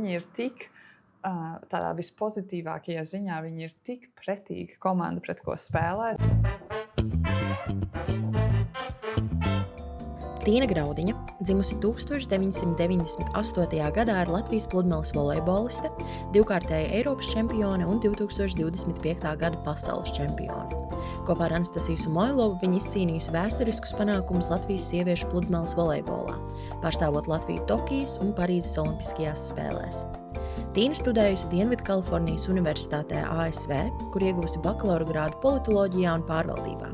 viņi ir tik tādā vispozitīvākajā ziņā, viņi ir tik pretīga komanda, pret ko spēlēt. Tīna Graudiņa, dzimusi 1998. gadā, ir Latvijas pludmales volejboliste, divkārtēja Eiropas čempione un 2025. gada pasaules čempione. Kopā ar Anastasiju Samoilovu viņa izcīnījusi vēsturiskus panākumus Latvijas sieviešu pludmales volejbolā, pārstāvot Latviju Tokijas un Parīzes olimpiskajās spēlēs. Tīna studējusi Dienvidkalifornijas Universitātē ASV, kur iegūsi bakalaura grādu politoloģijā un pārvaldībā,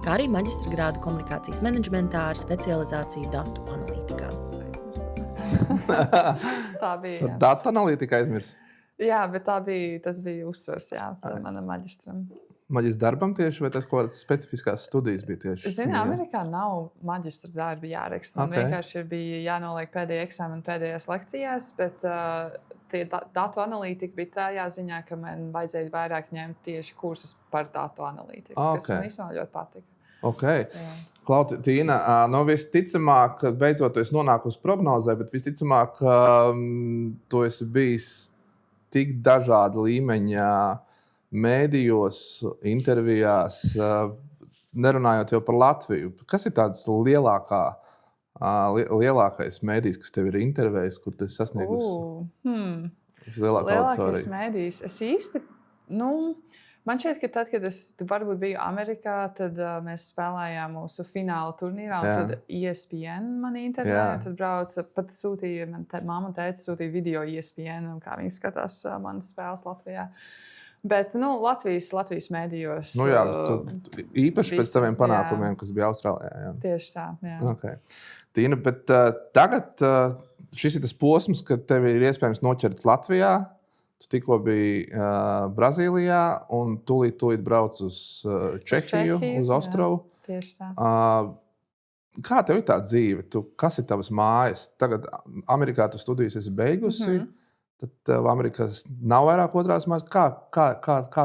kā arī maģistra grādu komunikācijas menedžmentā ar specializāciju datu analītikā. Tā bija. Datu analītika aizmirs? Jā, bet tas bija uzsvars, manam maģistram. Maģistra darbam tieši, vai tas kaut kādas specifiskās studijas bija tieši? Zini, Amerikā nav maģistra darbi jāraksta. Man vienkārši bija jānoliek pēdējie eksāmeni pēdējās lekcijās, bet tie datu analītika bija tādā ziņā, ka man vajadzēja vairāk ņemt tieši kursus par datu analītiku, kas man īstenībā ļoti patika. Klau, Tīna, visticamāk, beidzot tu esi nonākusi prognozē, bet visticamāk, tu esi bijis tik dažāda līmeņa mēdījos, intervijās, nerunājot jau par Latviju. Kas ir tāds lielākais mēdījis, kas tev ir intervējis, kur tu esi sasniegusi lielāku auditoriju? Lielākais mēdījis. Es īsti, man šķiet, ka tad, kad es varbūt biju Amerikā, tad mēs spēlējām mūsu fināla turnīrā, un tad ESPN mani intervēja, tad brauca, pat sūtīja, mamma un tētis sūtīja video ESPN, un kā viņi skatās manas spēles Latvijā. Bet, Latvijas mēdījos... īpaši pēc taviem panākumiem, kas bija Austrālijā. Jā. Tieši tā, jā. Okay. Tīna, bet tagad šis ir tas posms, kad tev ir iespējams noķert Latvijā. Tu tikko biji Brazīlijā un tūlīt brauc uz Čehiju, uz Ostrovu. Jā, tieši tā. Kā tev ir tā dzīve? Kas ir tavas mājas? Tagad Amerikā tu studijas esi beigusi. Tad tev Amerikā nav vairāk otrās mājas. Kā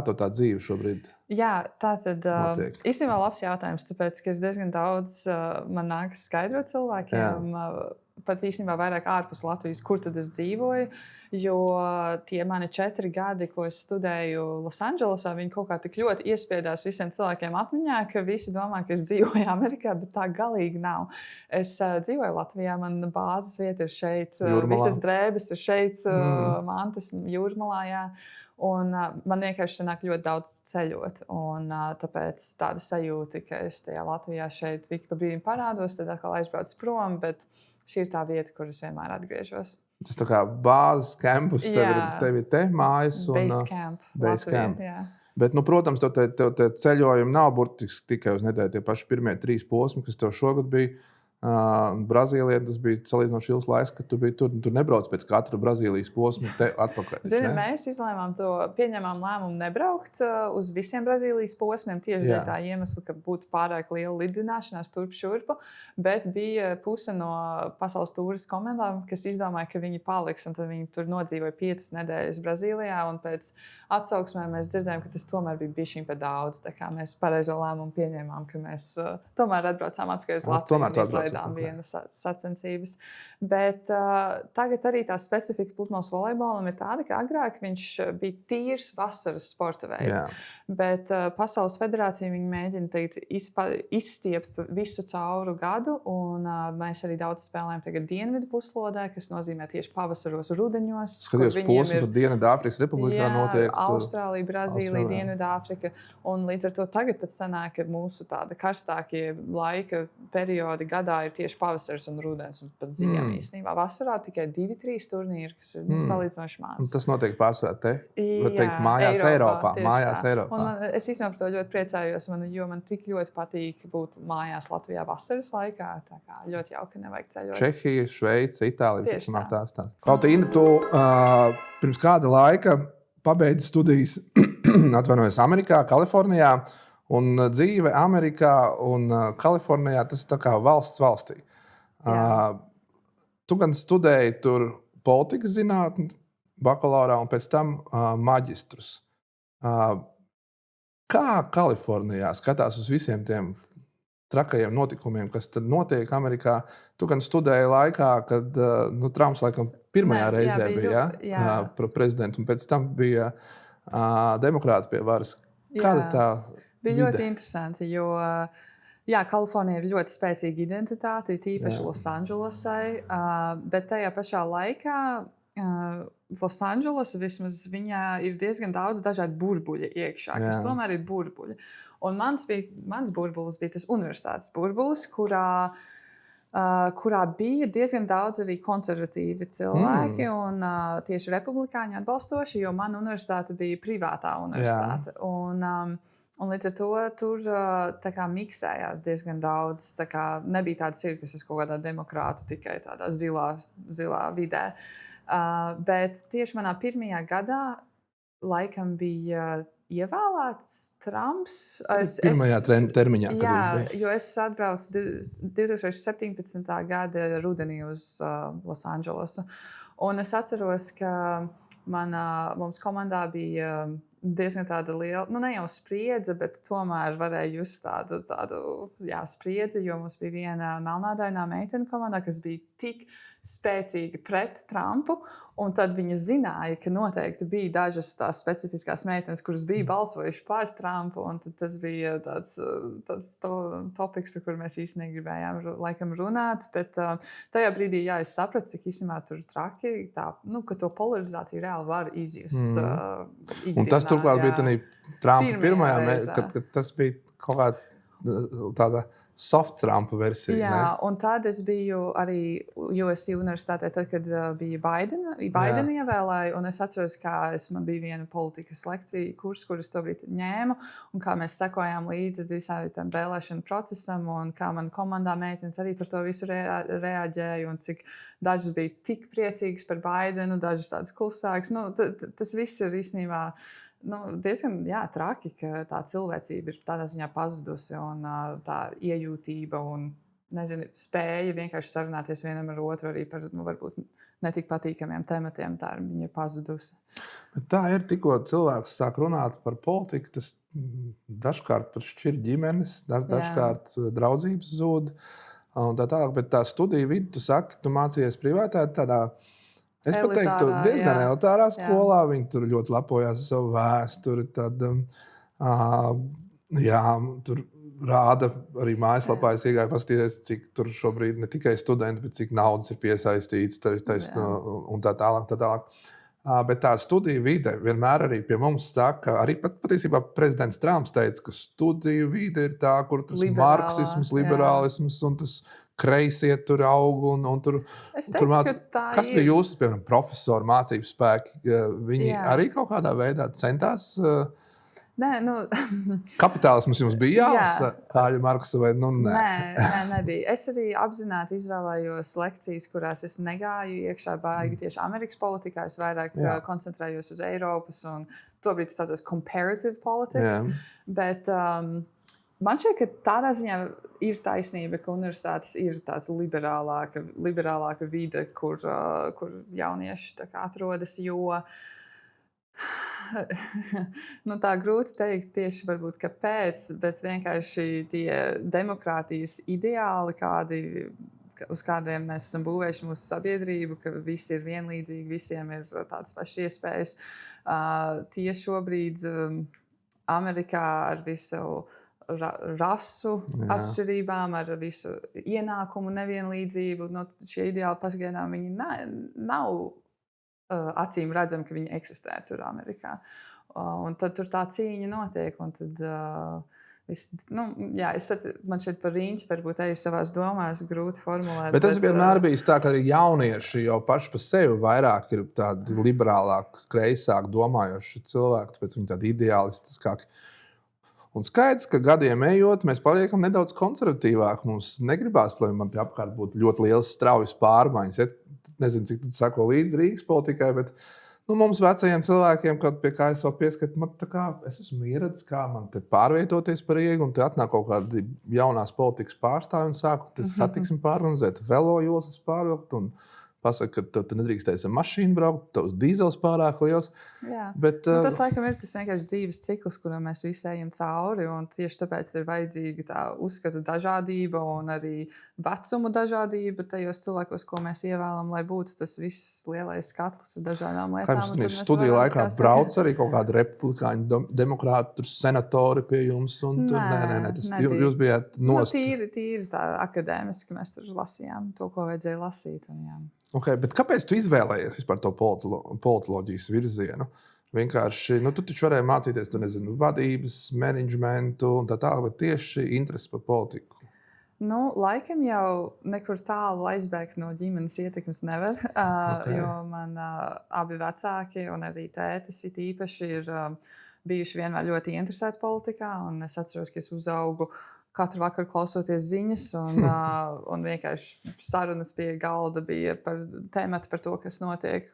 tev tā dzīve šobrīd? Jā, tā tad īstenībā labs jautājums, tāpēc, ka es diezgan daudz man nākas skaidrot cilvēkiem, pat īstenībā vairāk ārpus Latvijas, kur tad es dzīvoju, jo tie mani 4 gadi, ko es studēju Losandželosā, viņi kaut kā tik ļoti iespiedās visiem cilvēkiem atmiņā, ka visi domā, ka es dzīvoju Amerikā, bet tā galīgi nav. Es dzīvoju Latvijā, man bāzes vieta ir šeit, visas drēbes ir šeit, mantas Jūrmalā, jā. Un man vienkārši sanāk ļoti daudz ceļot, un tāpēc tāda sajūta, ka es tajā Latvijā šeit viki pa brīdim parādos, tad atkal aizbraucu prom, bet šī ir tā vieta, kur es vienmēr atgriežos. Tas tā kā bāzes campus, tev ir te mājas un base camp. Bet, protams, tev ceļojumi nav burtiski tikai uz nedēļu. Tie paši pirmie 3 posmi, kas tev šogad bija. Brazīlijā tas bija salīdzinoši ilgs laiks, kad tu biji tur. Tu nebrauc pēc katra Brazīlijas posma atpakaļ. Zini, mēs pieņēmām lēmumu nebraukt uz visiem Brazīlijas posmiem tieši dēļ tā iemesla, ka būtu pārāk liela lidināšanās turp šurpu, bet bija puse no pasaules tūres komandām, kas izdomāja, ka viņi paliks, un tad viņi tur nodzīvoja 5 nedēļas Brazīlijā, un pēc atsauksmēm mēs dzirdējām, ka tas tomēr bija bišķiņ pa daudz, tā kā mēs pareizo lēmumu pieņēmām, ka mēs tomēr atbraucām atpakaļ uz Latviju. Vienas sacensības. Bet tagad arī tā specifika pludmales volejbolam ir tāda, ka agrāk viņš bija tīrs vasaras sporta veids. Bet Pasaules federācija viņi mēģina izstiept visu cauru gadu, un mēs arī daudz spēlējam tagad Dienvidu puslodē, kas nozīmē tieši pavasaros, rudeņos. Skaties posmu, pat Dienvidāfrikas republikā notiek. Austrālija, Brazīlija, Dienvidāfrika. Un līdz ar to tagad pat sanāk, ka mūsu tāda karstākie laika periodi gadā ir tieši pavasars un rudens, un pat ziema īstenībā. Vasarā tikai 2-3 turnīri, kas ir salīdzinoši maz. Tas notiek pārsvarā te? Mājās Eiropā. Es īstenībā par to ļoti priecājos, jo man tik ļoti patīk būt mājās Latvijā vasaras laikā. Tā kā ļoti jauki, nevajag ceļot. Čehija, Šveice, Itālija. Kaut Ina, tu pirms kāda laika pabeidzi studijas Amerikā, Kalifornijā. Un dzīve Amerikā un Kalifornijā, tas ir tā kā valsts valstī. Tu gan studēji tur politikas zinātni, bakalaurā un pēc tam maģistrus. Kā Kalifornijā skatās uz visiem tiem trakajiem notikumiem, kas tad notiek Amerikā. Tu gan studēji laikā, kad Trumps laikam pirmajā reizē bija par prezidentu, un pēc tam bija demokrāti pie varas. Kāda tā bija ļoti interesanti, jo Kalifornija ir ļoti spēcīga identitāte, tīpaši Losandželosai, bet tajā pašā laikā Losandželosa vismaz viņā ir diezgan daudz dažādu burbuļu iekšā, kas tomēr ir burbuļi. Un mans burbulis bija tas universitātes burbulis, kurā bija diezgan daudz arī konservatīvi cilvēki un tieši republikāņu atbalstoši, jo mana universitāte bija privātā universitāte. Un līdz ar to tur miksējās diezgan daudz. Nebija tāda sajūta, ka es esmu kaut kādā demokrātu tikai tādā zilā vidē. Bet tieši manā pirmajā gadā laikam bija ievēlēts Trumps. Pirmajā termiņā, kad viņš bija. Jo es atbraucu 2017. gada rudenī uz Losandželosu. Un es atceros, ka mums komandā bija diezgan tāda liela, ne jau spriedze, bet tomēr varēja just tādu spriedzi, jo mums bija viena melnādainā meitene komandā, kas bija tik spēcīgi pret Trumpu, un tad viņa zināja, ka noteikti bija dažas tās specifiskās meitenes, kuras bija balsojuši par Trumpu, un tad tas bija tāds topiks, par kuru mēs īsti negribējām laikam runāt, bet tajā brīdī, es sapratu, cik īstenībā tur traki, ka to polarizāciju reāli var izjust. Un tas turklāt bija tādā Trumpa pirmajā, kad tas bija kaut kā tāda soft Trumpa versija. Jā, un tad es biju arī USC universitātē, tad, kad bija Baidena ievēlēja, un es atceros, kā man bija viena politikas lekcija kurs, kuras tobrīd ņēmu, un kā mēs sekojām līdzi visām tam vēlēšanu procesam, un kā man komandā meitenes arī par to visu reaģēja, un cik dažas bija tik priecīgas par Baidenu, dažas tādas klusākas. Tas viss ir īstenībā diezgan traki, ka tā cilvēcība ir tādā ziņā pazudusi un tā iejūtība un spēja vienkārši sarunāties vienam ar otru arī par varbūt netik patīkamiem tematiem. Tā viņa ir pazudusi. Bet tā ir, tikko cilvēks sāk runāt par politiku, tas dažkārt šķir ģimenes, dažkārt draudzības zūd un tā tālāk. Bet tā studiju vidi, tu saki, tu mācījies privātā tādā. Es pat teiktu, diezgan elitārā skolā. Viņi tur ļoti lepojās ar savu vēsturi. Tad, tur rāda arī mājaslapā. Es iegāju paskatīties, cik tur šobrīd ne tikai studenti, bet cik naudas ir piesaistīts un tā tālāk. Bet tā studiju vide vienmēr arī pie mums saka, arī patiesībā prezidents Trumps teica, ka studiju vide ir tā, kur tas marksisms, liberālisms un tas kreisie tur aug un tur māca. Kas bija jūsu, piemēram, profesori, mācību spēki? Viņi arī kaut kādā veidā centās? Nē, Kapitālisms jums bija jālasa, Kārļa Marksa vai nē? Nē, nebija. Es arī apzināti izvēlējos lekcijas, kurās es negāju iekšā baigi tieši Amerikas politikā. Es vairāk koncentrējos uz Eiropas un tobrīd tas saucās comparative politics. Bet man šķiet, ka tādā ziņā ir taisnība, ka universitātes ir tāds liberālāka vide, kur jaunieši atrodas, jo tā grūti teikt tieši varbūt kāpēc, bet vienkārši tie demokrātijas ideāli, uz kādiem mēs esam būvējuši mūsu sabiedrību, ka visi ir vienlīdzīgi, visiem ir tādas pašas iespējas. Tie šobrīd Amerikā ar visu rasu atšķirībām, ar visu ienākumu nevienlīdzību. Šie ideāli pašgaidām viņi nav acīm redzami, ka viņi eksistē tur Amerikā. Un tad tur tā cīņa notiek. Un tad, man šeit par riņķi varbūt eju savās domās grūti formulēt. Bet tas vienmēr bijis tā, ka jaunieši jau paši par sevi vairāk ir tādi liberālāk, kreisāk domājoši cilvēki, tāpēc viņi tādi ideālistiskāki. Un skaidrs, ka gadiem ejot, mēs paliekam nedaudz konservatīvāki. Mums negribās, lai man pie apkārt būtu ļoti liels straujas pārmaiņas. Nezinu, cik tu sako līdz Rīgas politikai, bet mums vecajiem cilvēkiem, pie kā es vēl pieskatu, es esmu ieradzis, kā man te pārvietoties par Rīgu, un te atnāk kaut kādi jaunās politikas pārstāvi un sāku satiksmi pārorganizēt, velo joslas pārvilkt un pasaka, ka tu nedrīkstēsi ar mašīnu braukt, tavs dīzels pārāk liels. Jā. Bet, Tas, laikam, ir tas vienkārši dzīves cikls, kuram mēs visi ejam cauri. Tieši tāpēc ir vajadzīga tā uzskatu dažādība un arī vecumu dažādība tajos cilvēkos, ko mēs ievēlam, lai būtu tas viss lielais skatlis ar dažādām lietām. Kā jums studiju laikā brauc arī kaut kādi republikāņu, demokrāti, senatori pie jums? Nē, tas jūs bijāt nost. Tīri tā akadēmiski mēs tur lasījām to, ko vajadzēja lasīt. Okay, bet kāpēc tu izvēlējies vispār to politoloģijas virzienu? Vienkārši, tu taču varēji mācīties, vadības, menedžmentu un tā tālāk, bet tieši interesi par politiku. Laikam jau nekur tālu aizbēgt no ģimenes ietekmes nevar, jo man abi vecāki un arī tētis it īpaši ir bijuši vienmēr ļoti interesēti politikā, un es atceros, ka es uzaugu katru vakaru klausoties ziņas, un vienkārši sarunas pie galda bija par tēmatu par to, kas notiek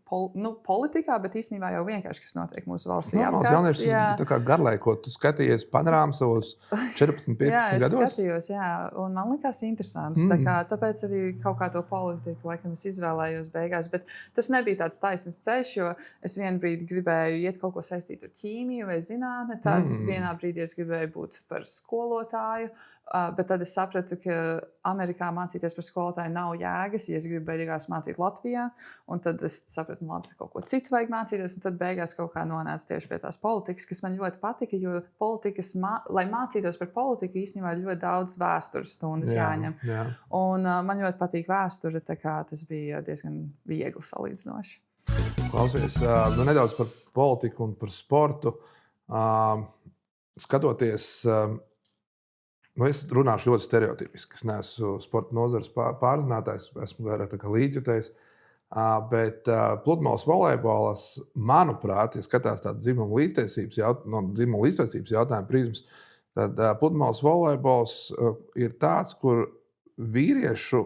politikā, bet īstenībā jau vienkārši, kas notiek mūsu valstī. Normāls jaunieši, tā kā garlaiko, tu skatījies panorāmu savos 14, 15 gados? Jā, es skatījos, un man likās interesanti. Tāpēc arī kaut kā to politiku, laikam, es izvēlējos beigās, bet tas nebija tāds taisns ceļš, jo es vienu brīdi gribēju iet kaut ko saistīt ar ķīmiju vai zinātni, tad vienā brīdī es gribēju būt par skolotāju. Bet tad es sapratu, ka Amerikā mācīties par skolotāju nav jēgas, ja es gribu beigās mācīt Latvijā. Un tad es sapratu, labi, kaut ko citu vajag mācīties. Un tad beigās kaut kā nonāca tieši pie tās politikas, kas man ļoti patika. Jo lai mācītos par politiku, īstenībā ir ļoti daudz vēstures stundas jāņem. Jā. Un man ļoti patīk vēsture, tā kā tas bija diezgan viegli salīdzinoši. Klausies, nedaudz par politiku un par sportu. Skatoties... es runāšu ļoti stereotipiski. Es neesmu sporta nozares pārzinātājs, esmu vairāk līdzjutējs. Bet pludmales volejbolas, manuprāt, ja skatās tādu dzimumu līdztiesības jautājumu prizmas, tad pludmales volejbols ir tāds, kur vīriešu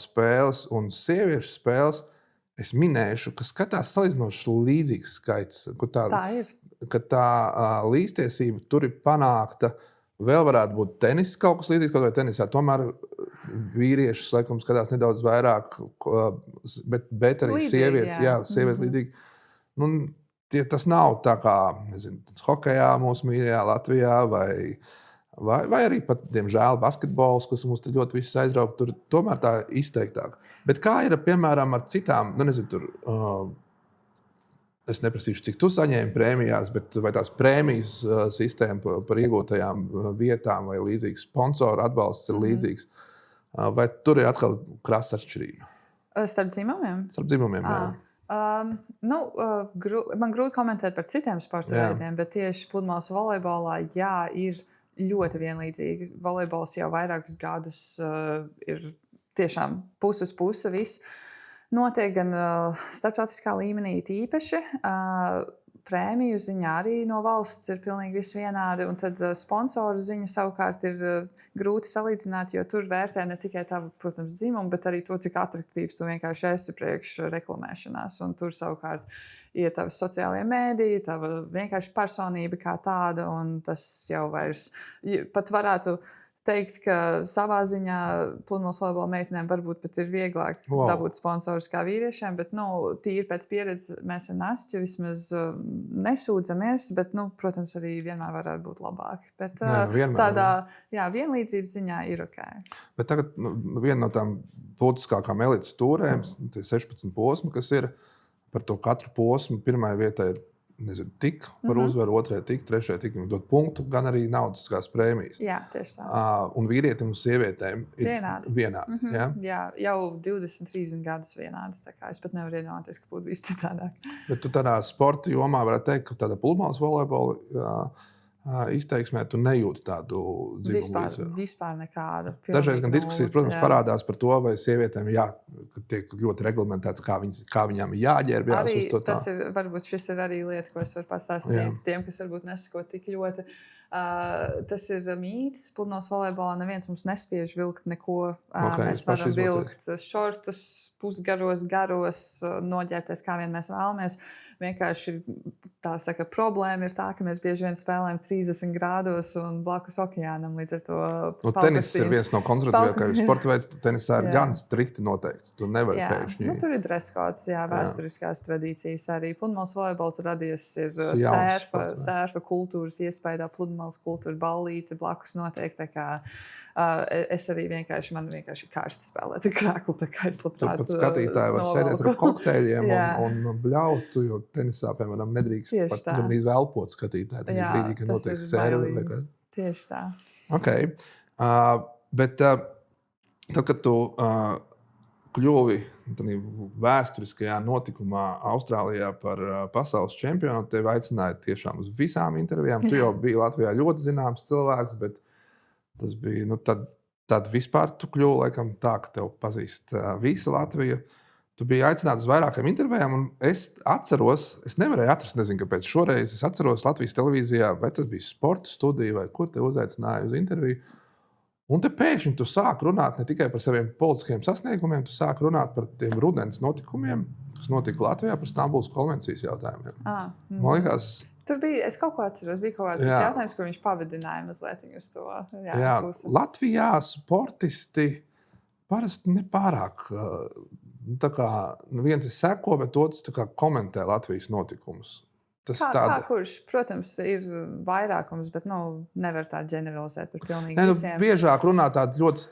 spēles un sieviešu spēles es minēšu, ka skatās salīdzinoši līdzīgs skaits. Tā ir. Ka tā līdztiesība tur ir panākta. Vēl varētu būt tenis, kaut kas līdzīgs, kaut vai tenisā. Tomēr vīrieši, laikam, skatās nedaudz vairāk, bet arī līdzīgi, sievietes. Jā, sievietes līdzīgi. Tas nav tā kā, hokejā mūsu mīļajā Latvijā vai arī pat, diemžēl, basketbols, kas mums ļoti visus aizrauga. Tur tomēr tā izteiktāk. Bet kā ir, piemēram, ar citām, es neprasīšu, cik tu saņēmi prēmijās, bet vai tās prēmijas sistēma par iegūtajām vietām vai līdzīgs sponsoru atbalsts ir līdzīgs? Vai tur ir atkal krasa atšķirība? Starp dzimumiem? Starp dzimumiem, jā. Man grūti komentēt par citiem sporta veidiem, bet tieši pludmales volejbolā, ir ļoti vienlīdzīgi. Volejbols jau vairākus gadus ir tiešām puse uz puse viss. Notiek gan starptautiskā līmenī tīpaši. Prēmiju ziņā arī no valsts ir pilnīgi viss vienādi. Un tad sponsoru ziņa savukārt ir grūti salīdzināt, jo tur vērtē ne tikai tavu, protams, dzimumu, bet arī to, cik atraktīvs tu vienkārši esi priekš reklamēšanās. Un tur savukārt ir tavas sociālajie mēdīji, tava vienkārši personība kā tāda. Un tas jau vairs pat varētu teikt, ka savā ziņā pludmales volejbola meitenēm varbūt pat ir vieglāk dabūt sponsorus kā vīriešiem, bet, tīri pēc pieredzes mēs ar Nastju vismaz nesūdzamies, bet, protams, arī vienmēr varētu būt labāk. Bet tādā vienlīdzības ziņā ir ok. Bet tagad viena no tām būtiskākām elites stūrēm, tie 16 posmi, kas ir par to katru posmu, pirmajā vietā ir tik par uzvaru, otrajā tik, trešajā tik, un dot punktu, gan arī naudiskās prēmijas. Jā, tieši tā. Un vīrietim un sievietēm ir vienādi. Jā, jau 20-30 gadus vienādi. Tā kā es pat nevaru iedomāties, ka būtu bijis citādāk. Bet tu tādā sporta jomā varētu teikt, ka tāda pludmales volejbola izteiksmē tu nejūti tādu dzimumu līdzsvaru. Vispār nekādu. Dažreiz gan diskusijas, protams, parādās par to, vai sievietēm tiek ļoti reglamentēts, kā viņām jāģērbjās uz to tā. Varbūt šis ir arī lieta, ko es varu pastāstīt tiem, kas varbūt nesako tik ļoti. Tas ir mīts. Pludmales volejbolā neviens mums nespiež vilkt neko. Mēs varam vilkt šortus, pusgaros, garos, noģērbties kā vien mēs vēlamies. Vienkārši tā saka, problēma ir tā, ka mēs bieži vien spēlējam 30 grādos un blakus okeānam. Līdz ar to tenis ir viens no konservatīvākajiem sporta veidiem. Tenisā ir gan strikti noteikts. Tu nevari pēkšņi. Tur ir dreskots, vēsturiskās tradīcijas arī. Pludmales volejbols radies ir sērfa kultūras iespējā, pludmales kultūra ballīte blakus notiek. Es arī man vienkārši karsti spēlēt ar krāklu, tā kā es labprāt. Tur pat skatītāji var sēdēt ar kokteļiem un bļaut, jo tenisā, piemēram, nedrīkst pat gandrīz elpot skatītāji. Tajā brīdī, kad notiek sērva. Tieši tā. Okay. Bet tad, kad tu kļuvi vēsturiskajā notikumā Austrālijā par pasaules čempionu, tevi aicināja tiešām uz visām intervijām. Tu jau biji Latvijā ļoti zināms cilvēks, bet tas bija, tad vispār tu kļuvi laikam tā, ka tev pazīst visa Latvija. Tu biji aicināts uz vairākām intervijām, un es atceros, es nevarēju atrast, nezinu, kāpēc šoreiz, es atceros Latvijas televīzijā, vai tas bija sporta studija, vai kur te uzaicināja uz interviju. Un te pēkšņi tu sāk runāt ne tikai par saviem politiskiem sasniegumiem, tu sāk runāt par tiem rudens notikumiem, kas notika Latvijā par Stambulas konvencijas jautājumiem. Man liekas, tur bija, es kaut ko atceros, bija kaut kāds jautājums, kur viņš pavadināja mazliet uz to. Pusi. Latvijā sportisti parasti nepārāk, viens ir seko, bet otrs komentē Latvijas notikumus. Kurš, protams, ir vairākums, bet nevar tā ģeneralizēt par pilnīgi visiem. Biežāk runā ļoti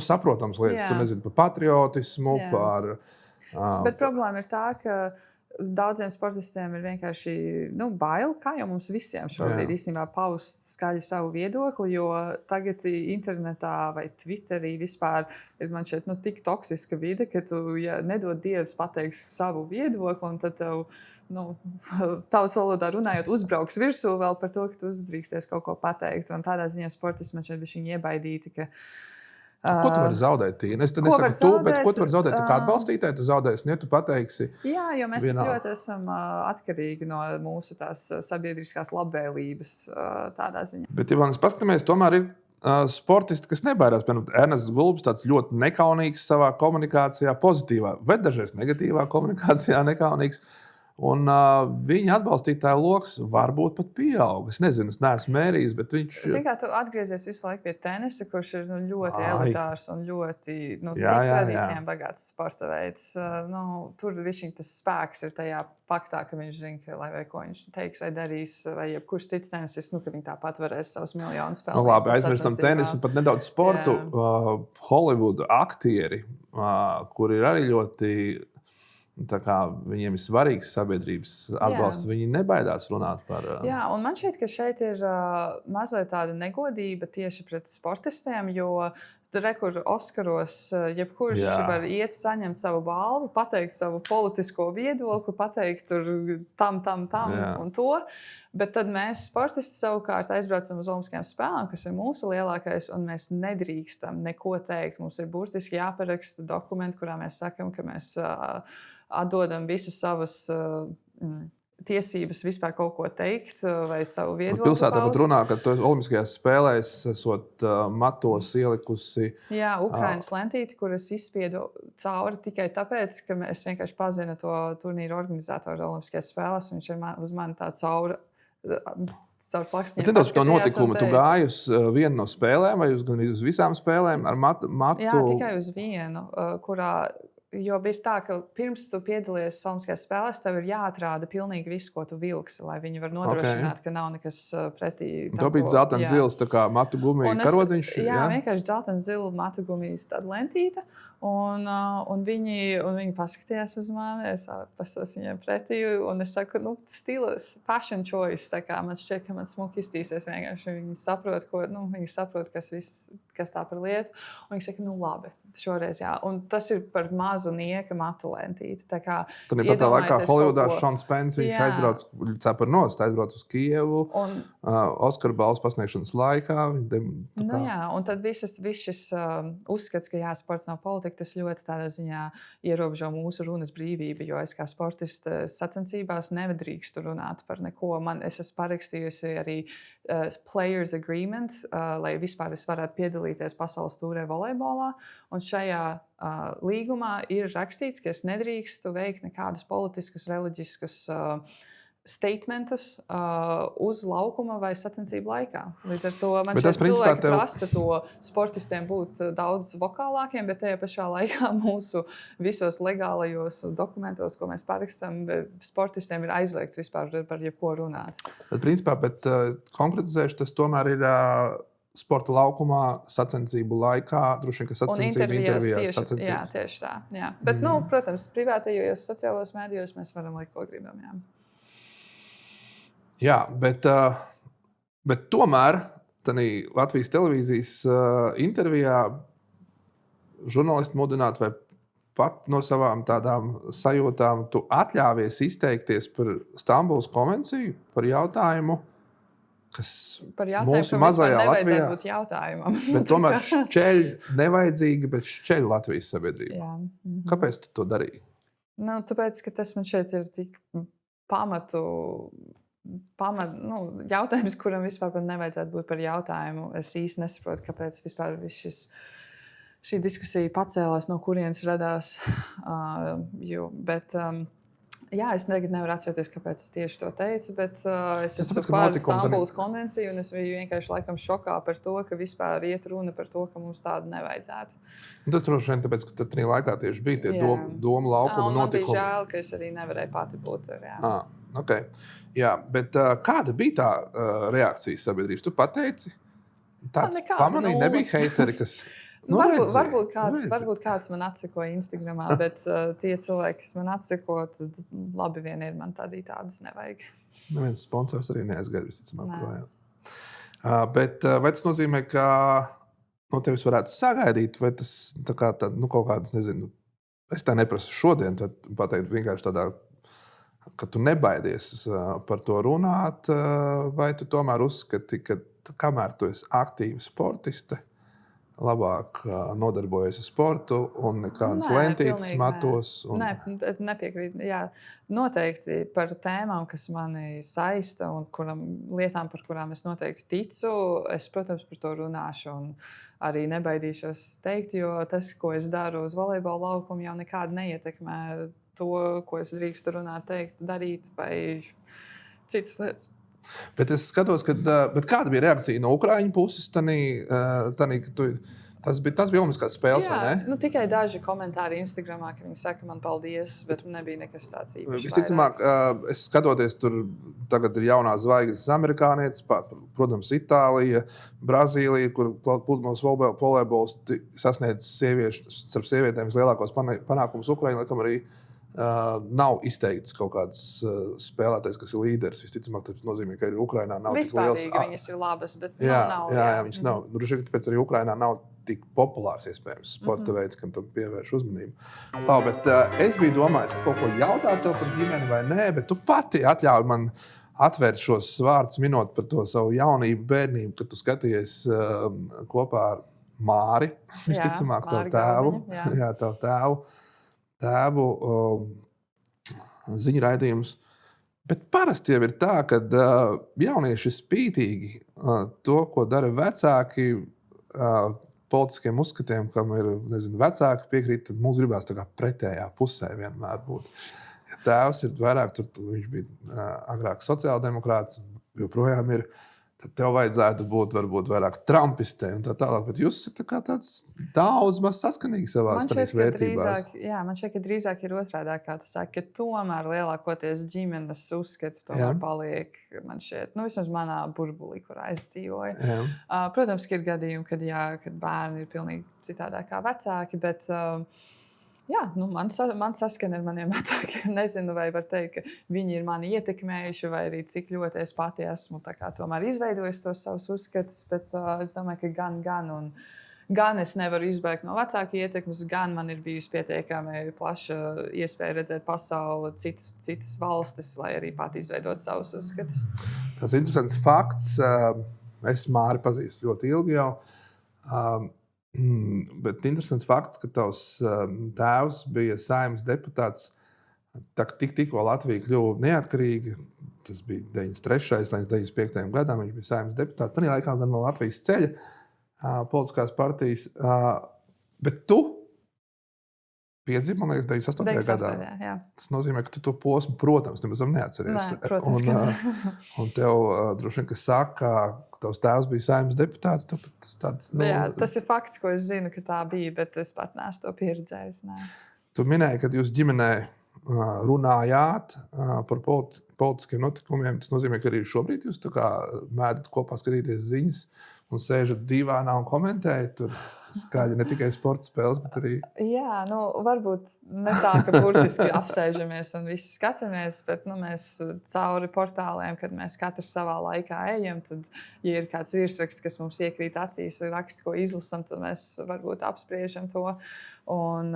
saprotams lietas, tu nezini par patriotismu, par... Bet problēma ir tā, ka daudziem sportistiem ir vienkārši bail, kā jau mums visiem šobrīd īstenībā paust skaļi savu viedokli, jo tagad internetā vai Twitterī vispār ir man šeit tik toksiska vide, ka tu, ja nedod Dievs pateiks savu viedokli, un tad tev, tautas valodā runājot, uzbrauks virsū vēl par to, ka tu uzdrīksties kaut ko pateikt. Un tādā ziņā sportisti man šeit bišķiņ iebaidīti, ka ko tu vari zaudēt, Tīna? Es te nesaku tu, bet ko tu vari zaudēt? Tu kā atbalstītāji, tu zaudēsi, ja tu pateiksi. Jā, jo mēs ļoti esam atkarīgi no mūsu tās sabiedriskās labvēlības tādā ziņā. Bet, ja mēs paskatāmies, tomēr ir sportisti, kas nebaidās. Piemēram, Ernests Gulbis tāds ļoti nekaunīgs savā komunikācijā, pozitīvā, vai dažreiz negatīvā komunikācijā nekaunīgs. Un viņa atbalstītāja loks varbūt pat pieaug. Es nezinu, es neesmu mērījis, bet viņš... Zini, kā tu atgriezies visu laiku pie tenisa, kurš ir ļoti elitārs un ļoti tradīcijām bagāts sporta veids. Tur tas spēks ir tajā faktā, ka viņš zina, ka lai vai ko viņš teiks vai darīs, vai jebkurš cits tenisists, ka viņi tāpat varēs savus miljonus spēlēt. Labi, aizmirstam tenisu un pat nedaudz sportu. Hollywood aktieri, kuri ir arī ļoti... viņiem ir svarīgs sabiedrības atbalsts. Viņi nebaidās runāt par... Jā, un man šķiet, ka šeit ir mazliet tāda negodība tieši pret sportistiem, jo kur Oskaros jebkurš var iet saņemt savu balvu, pateikt savu politisko viedokli, pateikt tur tam un to. Bet tad mēs sportisti savukārt aizbraucam uz Olimpiskajām spēlēm, kas ir mūsu lielākais, un mēs nedrīkstam neko teikt. Mums ir burtiski jāparaksta dokumenti, kurā mēs sakam, ka mēs atdodam visas savas tiesības vispār kaut ko teikt vai savu viedokli. Pilsētā pat runā, ka tu Olimpiskajās spēlēs esot matos ielikusi... Jā, Ukrainas lentīti, kuras izspiedu cauri tikai tāpēc, ka es vienkārši pazinu to turnīru organizatoru Olimpiskajās spēlēs, un viņš ir uz mani tā cauri plakstiņiem. Bet nedaudz to notikumu. Tu gāji uz vienu no spēlēm vai uz visām spēlēm ar matu? Jā, tikai uz vienu, kurā... Jo bija tā, ka pirms tu piedalies Olimpiskajās spēlēs, tev ir jāatrāda pilnīgi viss, ko tu vilksi, lai viņi var nodrošināt, ka nav nekas pretī. To bija dzeltens zils, tā kā matu gumija karodziņš. Jā, vienkārši dzeltens zila matu gumijas tāda lentīta. Un viņi paskatījās uz mani, es pastos viņiem pretī, un es saku, stilas, fashion choice, tā kā man šķiet, ka man smuki iztīsies vienkārši. Viņi saprot, viņi saprot, kas tā par lietu, un viņi saka, labi, šoreiz jā. Un tas ir par mazu nieka matu lentīti. Tā kā tad pat tā laikā Hollywoodā Šons Pence, viņš aizbrauc cepar nost, aizbrauc uz Kijevu, Oskara balvas pasniegšanas laikā. Jā, un tad viss šis uzskats, ka sports nav politika, tas ļoti tādā ziņā ierobežo mūsu runas brīvību, jo es kā sportiste sacensībās nedrīkstu runāt par neko. Es esmu parakstījusi arī players agreement, lai vispār es varētu piedalīties pasaules tūrē volejbolā. Un šajā līgumā ir rakstīts, ka es nedrīkstu veikt nekādus politiskus, reliģiskus statementus uz laukuma vai sacensību laikā. Līdz ar to man šeit cilvēki prasa to sportistiem būt daudz vokālākiem, bet tajā pašā laikā mūsu visos legālajos dokumentos, ko mēs parakstam, sportistiem ir aizliegts vispār par jebko runāt. Bet principā, konkretizēšu, tas tomēr ir sporta laukumā sacensību laikā, droši vien, ka sacensību intervijās sacensību. Jā, tieši tā. Jā. Bet, protams, privātajos sociālos mēdījos mēs varam likt, ko gribam. Jā. Jā, bet tomēr Latvijas televīzijas intervijā žurnālisti mudinātu vai pat no savām tādām sajūtām tu atļāvies izteikties par Stambulas konvenciju, par jautājumu, kas mūsu mazajā Latvijā būt jautājumam. Bet tomēr šķeļ nevajadzīgi, bet šķeļ Latvijas sabiedrību. Jā. Kāpēc tu to darīji? Tāpēc, ka tas man šeit ir tik jautājums, kuram vispār nevajadzētu būt par jautājumu. Es īsti nesaprotu, kāpēc vispār šī diskusija pacēlās, no kurienes radās. Jā, es tagad nevaru atcerēties, kāpēc es tieši to teicu, bet es esmu par Stambulas konvenciju un es biju vienkārši laikam šokā par to, ka vispār iet runa par to, ka mums tādu nevajadzētu. Tas droši vien tāpēc, ka tad tajā laikā tieši bija tie domu laukuma notikumi. Man bija žēl, ka es arī nevarēju pati būt. Okay. Jā, bet kāda bija tā reakcija sabiedrības? Tu pateici? Tāds pamanīja, nebija heiteri, kas... Varbūt kāds man atsekoja Instagramā, bet tie cilvēki, kas man atseko, tad labi vien ir, man tādus nevajag. Neviens sponsors arī neaizgaida visticamāk projām. Bet vai tas nozīmē, ka no tevis varētu sagaidīt, vai tas kaut kādas, nezinu, es tā neprasu šodien, tad pateikt vienkārši tādā, ka tu nebaidies par to runāt, vai tu tomēr uzskati, ka kamēr tu esi aktīva sportiste, labāk nodarbojas ar sportu un nekādas lentītes matos. Nē, nepiekrīt. Jā, noteikti par tēmām, kas mani saista un lietām, par kurām es noteikti ticu, es, protams, par to runāšu un arī nebaidīšos teikt, jo tas, ko es daru uz volejbola laukumu, jau nekādi neietekmē to, ko es drīkstu runāt, teikt, darīt vai citas lietas. Bet es skatos, kāda bija reakcija no Ukraiņu puses, tas bija Olimpiskās spēles, vai ne? Tikai daži komentāri Instagramā, ka viņi saka man paldies, bet nebija nekas tāds īpaši. Visticamāk, es skatoties, tur tagad ir jaunās zvaigznes amerikānietis, protams, Itālija, Brazīlija, kur pludmales volejbols sasniedz starp sievietēm lielākos panākumus. Ukraiņa, laikam, arī nav izteikts kaut kāds spēlētājs, kas ir līderis. Visticamāk, tas nozīmē, ka arī Ukrainā nav tik liels. Vispārīgi viņas ir labas, bet nav. Jā, viņas nav. Droši vien, tāpēc arī Ukrainā nav tik populārs, iespējams, sporta veids, kam tam pievērš uzmanību. Bet es biju domājis, ka kaut ko jautāt tev par ģimeni vai nē, bet tu pati atļauj man atvērt šos vārdus, minot par to savu jaunību, bērnību, kad tu skatījies kopā ar Māri, visticamāk, tavu tēvu. Jā, tavu tēvu ziņu raidījumus. Bet parasti jau ir tā, ka jaunieši spītīgi to, ko dara vecāki, politiskiem uzskatiem, kam ir, nezinu, vecāki piekrīt, tad mums gribās tā kā pretējā pusē vienmēr būt. Ja tēvs ir vairāk, viņš bija agrāk sociāldemokrāts, joprojām ir, tad tev vajadzētu būt varbūt vairāk trumpistē un tā tālāk. Bet jūs esat tāds daudz maz saskanīgi savās vērtībās. Man šķiet, ka drīzāk ir otrādāk, kā tu saki, ka tomēr lielākoties ģimenes uzskati tomēr paliek, man šķiet, vismaz manā burbulī, kurā es dzīvoju. Protams, ka ir gadījumi, kad bērni ir pilnīgi citādāk kā vecāki, bet... Jā, man saskana ar maniem vecākiem. Nezinu, vai var teikt, ka viņi ir mani ietekmējuši, vai arī cik ļoti es pati esmu tomēr izveidojis tos savus uzskatus. Bet es domāju, ka gan es nevaru izbēgt no vecāku ietekmes, gan man ir bijusi pietiekami plaša iespēja redzēt pasauli, citas valstis, lai arī pati izveidot savus uzskatus. Tas ir interesants fakts. Es Māri pazīstu ļoti ilgi jau. Bet interesants fakts, ka tavs tēvs bija Saeimas deputāts, tikko Latvija kļuva neatkarīga. tas bija 93. līdz 95. gadam, viņš bija Saeimas deputāts. Tajā laikā gan no Latvijas ceļa politiskās partijas. Bet tu piedzima, man liekas, 98. gadā. Jā. Tas nozīmē, ka tu to posmu, protams, nemazam neatceries. Nē, protams, un tev droši vien, kas saka, ka tavs tēvs bija Saeimas deputāts, tāds, Jā, tas ir fakts, ko es zinu, ka tā bija, bet es pat neesmu to pieredzējis. Nē. Tu minēji, ka jūs ģimenē runājāt par politiskiem notikumiem. Tas nozīmē, ka arī šobrīd jūs tā kā mēdat kopā skatīties ziņas un sēžat divānā un komentējat tur skaļi, ne tikai sporta spēles, bet arī... Jā, varbūt ne tā, ka burtiski apsēžamies un visi skatāmies, bet mēs cauri portāliem, kad mēs katrs savā laikā ejam, tad, ja ir kāds virsraksts, kas mums iekrīt acīs, raksts, ko izlasam, tad mēs varbūt apspriežam to. Un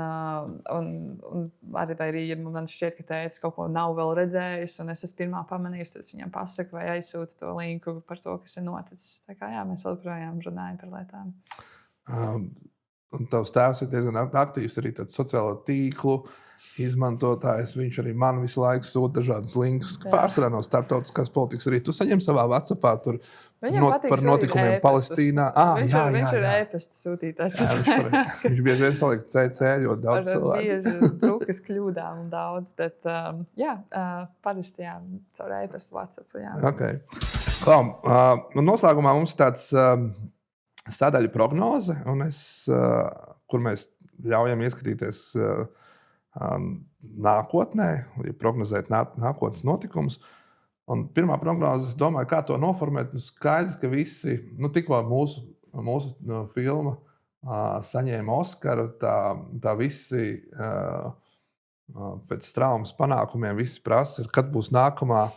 arī, ja man šķiet, ka tētis kaut ko nav vēl redzējis, un es esmu pirmā pamanījis, tad viņam pasaka vai aizsūta to linku par to, kas ir noticis. Tā kā jā, mēs vēl projām runājam par lietām. Un tavs tēvs ir diezgan aktīvs arī tāds sociālo tīklu izmantotājs. Viņš arī man visu laiku sūta dažādas linkus. Pārsvarā no starptautiskās politikas arī tu saņem savā WhatsAppā tur par notikumiem Palestīnā. Viņš ir ēpasta sūtītājs. Viņš bieži vien saliek CC ļoti daudz cilvēku. Bieži drukas kļūdām un daudz, bet parasti caur ēpastu WhatsApp. Jā. Okay. Noslēgumā mums tāds sadaļa prognoze, un kur mēs ļaujam ieskatīties nākotnē, prognozēt nākotnes notikumus. Un pirmā prognoze, es domāju, kā to noformēt. Skaidrs, ka visi, tikko mūsu filma saņēma Oskaru, tā visi pēc traumas panākumiem visi prasa, kad būs nākamā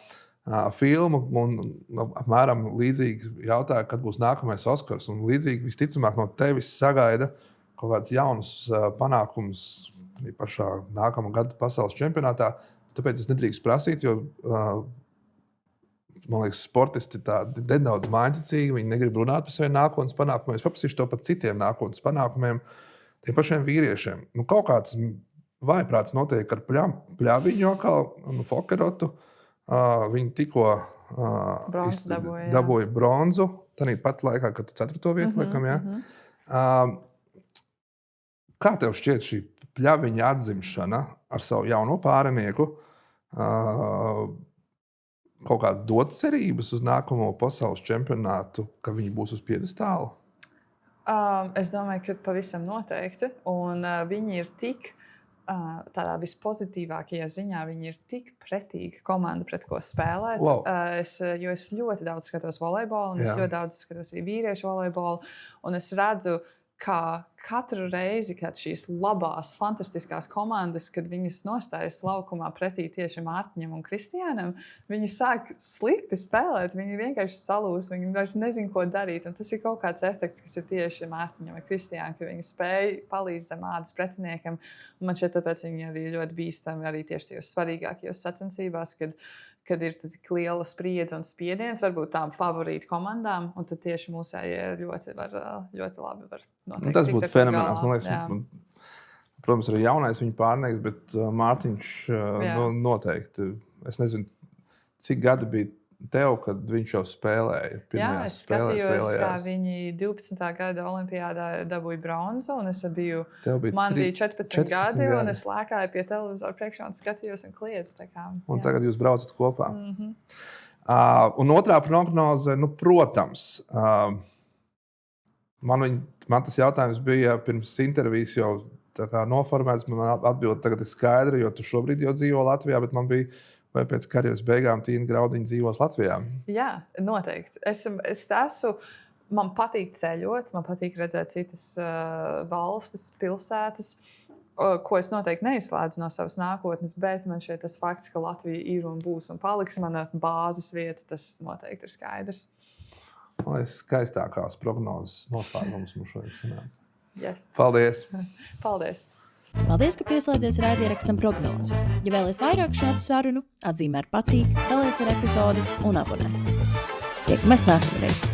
filmu, un apmēram līdzīgi jautāja, kad būs nākamais Oskars. Un līdzīgi visticamāk no tevis sagaida kaut kāds jauns panākums arī pašā nākamā gada pasaules čempionātā. Tāpēc es nedrīkst prasīt, jo man liekas, sportisti tādi nedaudz mājticīgi, viņi negrib runāt par saviem nākotnes panākumiem. Es paprasīšu to par citiem nākotnes panākumiem, tiem pašiem vīriešiem. Kaut kāds vājprāts notiek ar Pļaviņu atkal un Fokerotu. Viņi tikko dabūja bronzu, tādā pat laikā, kad tu 4. vietu liekam. Kā tev šķiet šī Pļaviņa atzimšana ar savu jauno pārinieku? Kaut kādas dot cerības uz nākamo pasaules čempionātu, ka viņi būs uz piedestāla? Es domāju, ka pavisam noteikti. Un viņi ir tik... tādā vispozitīvākajā ziņā viņi ir tik pretīga komanda, pret ko spēlēt. Wow. Jo es ļoti daudz skatos volejbolu, un es ļoti daudz skatos arī vīriešu volejbolu, un es redzu, kā katru reizi, kad šīs labās, fantastiskās komandas, kad viņas nostājas laukumā pretī tieši Mārtiņam un Kristiānam, viņi sāk slikti spēlēt, viņi vienkārši salūst, viņi vairs nezin, ko darīt. Un tas ir kaut kāds efekts, kas ir tieši Mārtiņam un Kristiānam, ka viņi spēj palīdz zem ādas pretiniekam. Un man šķiet, tāpēc viņi arī ļoti bīstami arī tieši tajos svarīgākajos sacensībās, kad ir tik liela spriedze un spiediens, varbūt tām favorītu komandām, un tad tieši mūsējie ļoti labi var noteikti. Tas būtu fenomenāls, man liekas. Protams, arī jaunais viņu pārnieks, bet Mārtiņš noteikti. Es nezinu, cik gadi bija tev, kad viņš jau spēlēja pirmajās spēlēs lielajās. Kā viņi 12. gada olimpiādā dabūja bronzu, un es biju, man bija 14 gadi, un es lēkāju pie televizora priekšā un skatījos un kliedzu. Un tagad jūs braucat kopā. Un otrā prognoze, protams, man tas jautājums bija pirms intervijas jau tā kā noformēts, man atbilde tagad ir skaidra, jo tu šobrīd jau dzīvo Latvijā, bet man bija vai pēc karjeras beigām Tīna Graudiņa dzīvos Latvijā? Jā, noteikti. Man patīk ceļot, man patīk redzēt citas valstis, pilsētas, ko es noteikti neizslēdzu no savas nākotnes, bet man šeit tas fakts, ka Latvija ir un būs un paliks mana bāzes vieta, tas noteikti ir skaidrs. Man liekas, skaistākās prognozes noslēgums mums šodien sanāca. Yes. Paldies! Paldies! Paldies, ka pieslēdzies raidieraktam Prognoze. Ja vēlies vairāk šādu sarunu, atzīmē ar patīk, dalies ar epizodi un abonē. Tiekamies nākamreiz!